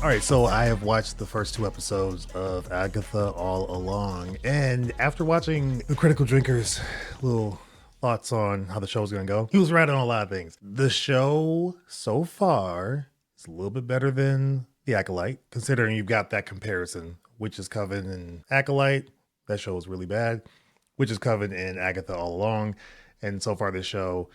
All right, so I have watched the first 2 episodes of Agatha All Along, and after watching the Critical Drinker's little thoughts on how the show's going to go, he was right on a lot of things. The show so far is a little bit better than The Acolyte, considering you've got that comparison. Witch's Coven and Acolyte, that show was really bad. Witch's Coven and Agatha All Along, and so far this show,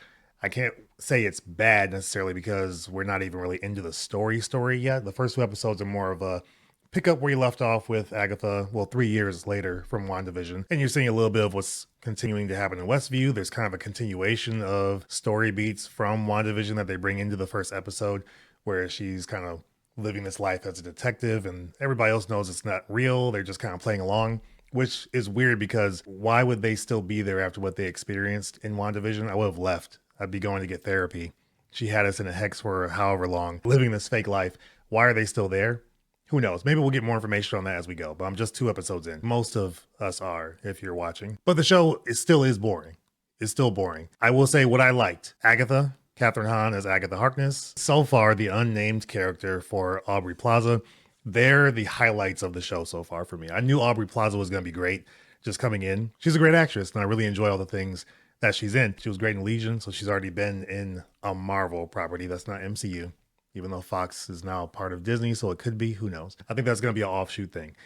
I can't say it's bad necessarily because we're not even really into the story yet. The first 2 episodes are more of a pick up where you left off with Agatha, well, 3 years later from WandaVision. And you're seeing a little bit of what's continuing to happen in Westview. There's kind of a continuation of story beats from WandaVision that they bring into the first episode, where she's kind of living this life as a detective and everybody else knows it's not real. They're just kind of playing along, which is weird because why would they still be there after what they experienced in WandaVision? I would have left. I'd be going to get therapy. She had us in a hex for however long, living this fake life. Why are they still there? Who knows? Maybe we'll get more information on that as we go, but I'm just 2 episodes in. Most of us are, if you're watching. But the show still is boring. It's still boring. I will say what I liked. Agatha, Kathryn Hahn as Agatha Harkness. So far, the unnamed character for Aubrey Plaza. They're the highlights of the show so far for me. I knew Aubrey Plaza was going to be great just coming in. She's a great actress, and I really enjoy all the things that she's in. She was great in Legion, so she's already been in a Marvel property that's not MCU, even though Fox is now part of Disney, so it could be, who knows. I think that's going to be an offshoot thing.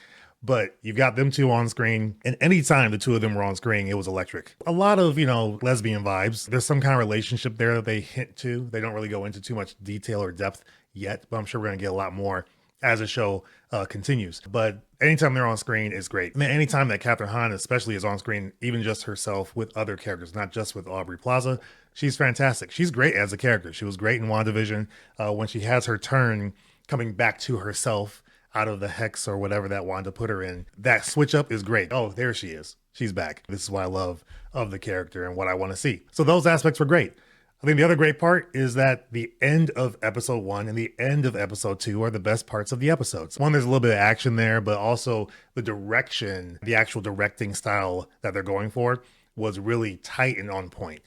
But you've got them two on screen, and anytime the two of them were on screen, it was electric. A lot of, lesbian vibes. There's some kind of relationship there that they hint to. They don't really go into too much detail or depth yet, but I'm sure we're going to get a lot more as the show continues. But anytime they're on screen is great. And anytime that Kathryn Hahn especially is on screen, even just herself with other characters, not just with Aubrey Plaza, she's fantastic. She's great as a character. She was great in WandaVision when she has her turn coming back to herself out of the hex or whatever that Wanda put her in. That switch up is great. Oh, there she is. She's back. This is what I love of the character and what I want to see. So those aspects were great. I think the other great part is that the end of episode 1 and the end of episode 2 are the best parts of the episodes. One, there's a little bit of action there, but also the direction, the actual directing style that they're going for was really tight and on point.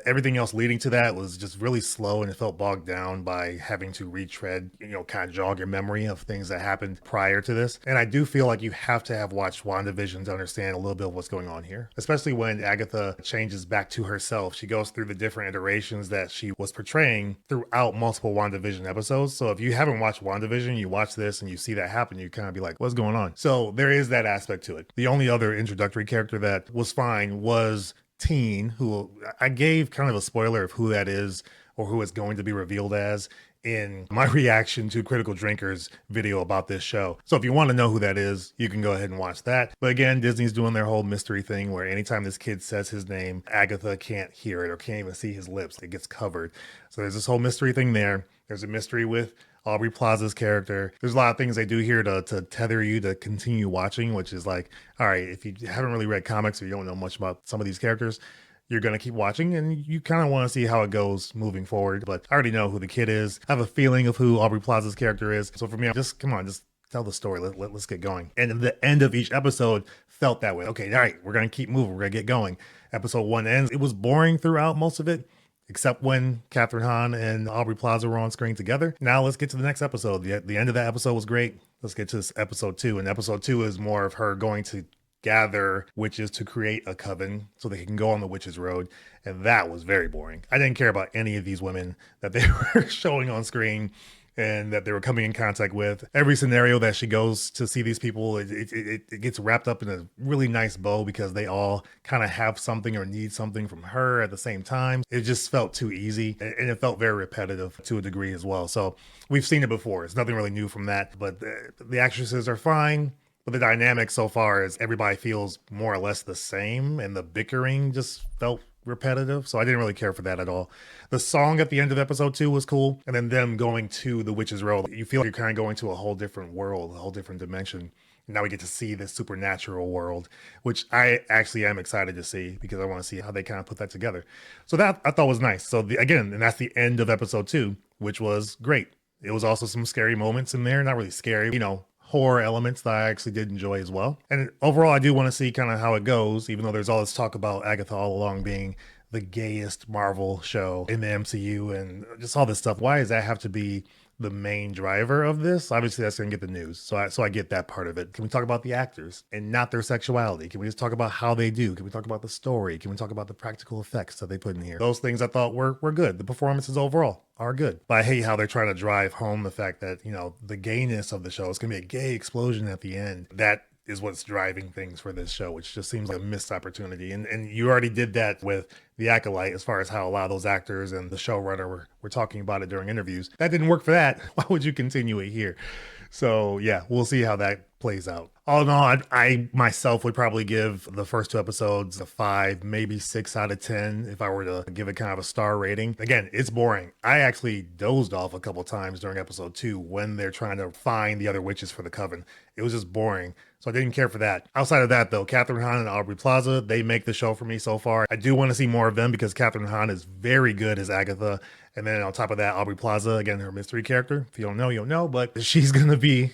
Everything else leading to that was just really slow, and it felt bogged down by having to retread, kind of jog your memory of things that happened prior to this. And I do feel like you have to have watched WandaVision to understand a little bit of what's going on here, especially when Agatha changes back to herself. She goes through the different iterations that she was portraying throughout multiple WandaVision episodes. So if you haven't watched WandaVision, you watch this and you see that happen, you kind of be like, what's going on? So there is that aspect to it. The only other introductory character that was fine was Teen, who I gave kind of a spoiler of who that is or who it's going to be revealed as in my reaction to Critical Drinker's video about this show. So if you want to know who that is, you can go ahead and watch that. But again, Disney's doing their whole mystery thing where anytime this kid says his name, Agatha can't hear it or can't even see his lips. It gets covered. So there's this whole mystery thing there. There's a mystery with Aubrey Plaza's character. There's a lot of things they do here to tether you to continue watching, which is like, all right, if you haven't really read comics or you don't know much about some of these characters, you're going to keep watching and you kind of want to see how it goes moving forward. But I already know who the kid is. I have a feeling of who Aubrey Plaza's character is. So for me, just tell the story. Let's get going. And the end of each episode felt that way. Okay, all right, we're going to keep moving. We're going to get going. Episode 1 ends. It was boring throughout most of it, except when Kathryn Hahn and Aubrey Plaza were on screen together. Now let's get to the next episode. The end of that episode was great. Let's get to this episode 2. And episode 2 is more of her going to gather witches to create a coven so they can go on the witches road. And that was very boring. I didn't care about any of these women that they were showing on screen and that they were coming in contact with. Every scenario that she goes to see these people, it gets wrapped up in a really nice bow because they all kind of have something or need something from her at the same time. It just felt too easy and it felt very repetitive to a degree as well. So we've seen it before. It's nothing really new from that, but the actresses are fine. But the dynamic so far is everybody feels more or less the same and the bickering just felt repetitive. So I didn't really care for that at all. The song at the end of episode 2 was cool. And then them going to the witch's road, you feel like you're kind of going to a whole different world, a whole different dimension. Now we get to see this supernatural world, which I actually am excited to see because I want to see how they kind of put that together. So that I thought was nice. So again, and that's the end of episode 2, which was great. It was also some scary moments in there. Not really scary, horror elements that I actually did enjoy as well. And overall, I do want to see kind of how it goes, even though there's all this talk about Agatha All Along being the gayest Marvel show in the MCU and just all this stuff. Why does that have to be the main driver of this. Obviously, that's going to get the news. So I get that part of it. Can we talk about the actors and not their sexuality? Can we just talk about how they do? Can we talk about the story? Can we talk about the practical effects that they put in here? Those things I thought were good. The performances overall are good. But I hate how they're trying to drive home the fact that, you know, the gayness of the show is going to be a gay explosion at the end. That is what's driving things for this show, which just seems like a missed opportunity. And you already did that with The Acolyte, as far as how a lot of those actors and the showrunner were talking about it during interviews. That didn't work for that. Why would you continue it here? So yeah, we'll see how that plays out. All in all, I myself would probably give the first 2 episodes a 5, maybe 6 out of 10 if I were to give it kind of a star rating. Again, it's boring. I actually dozed off a couple times during episode 2 when they're trying to find the other witches for the Coven. It was just boring. So I didn't care for that. Outside of that, though, Kathryn Hahn and Aubrey Plaza, they make the show for me so far. I do want to see more of them because Kathryn Hahn is very good as Agatha. And then on top of that, Aubrey Plaza, again, her mystery character. If you don't know, you'll know. But she's gonna be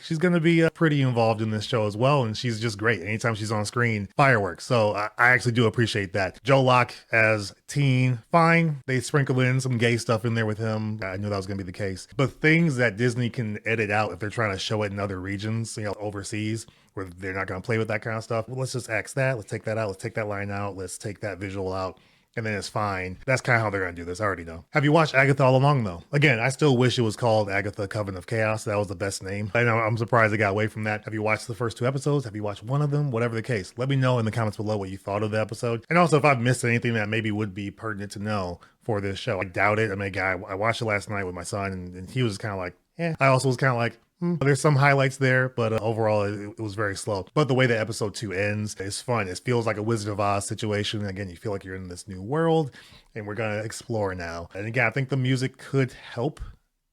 pretty involved in this show as well, and she's just great. Anytime she's on screen, fireworks. So I actually do appreciate that. Joe Locke as teen, fine. They sprinkle in some gay stuff in there with him. I knew that was gonna be the case. But things that Disney can edit out if they're trying to show it in other regions, you know, overseas, where they're not gonna play with that kind of stuff. Well, let's just X that. Let's take that out. Let's take that line out. Let's take that visual out. And then it's fine. That's kind of how they're going to do this. I already know. Have you watched Agatha All Along, though? Again, I still wish it was called Agatha Coven of Chaos. That was the best name. I know, I'm surprised they got away from that. Have you watched the first 2 episodes? Have you watched one of them? Whatever the case. Let me know in the comments below what you thought of the episode. And also if I've missed anything that maybe would be pertinent to know for this show. I doubt it. I mean, I watched it last night with my son, and he was kind of like, eh. I also was kind of like, there's some highlights there, but overall it was very slow. But the way that episode 2 ends is fun. It feels like a Wizard of Oz situation. Again, you feel like you're in this new world, and we're going to explore now. And again, I think the music could help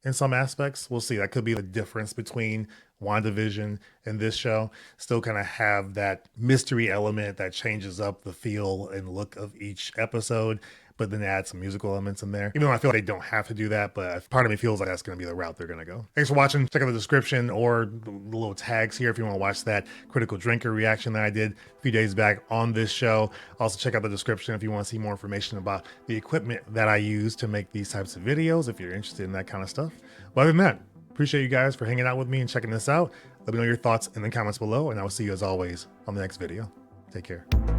in some aspects. We'll see. That could be the difference between WandaVision and this show. Still kind of have that mystery element that changes up the feel and look of each episode, but then add some musical elements in there. Even though I feel like they don't have to do that, but part of me feels like that's going to be the route they're going to go. Thanks for watching. Check out the description or the little tags here if you want to watch that critical drinker reaction that I did a few days back on this show. Also check out the description if you want to see more information about the equipment that I use to make these types of videos, if you're interested in that kind of stuff. But other than that, appreciate you guys for hanging out with me and checking this out. Let me know your thoughts in the comments below, and I will see you as always on the next video. Take care.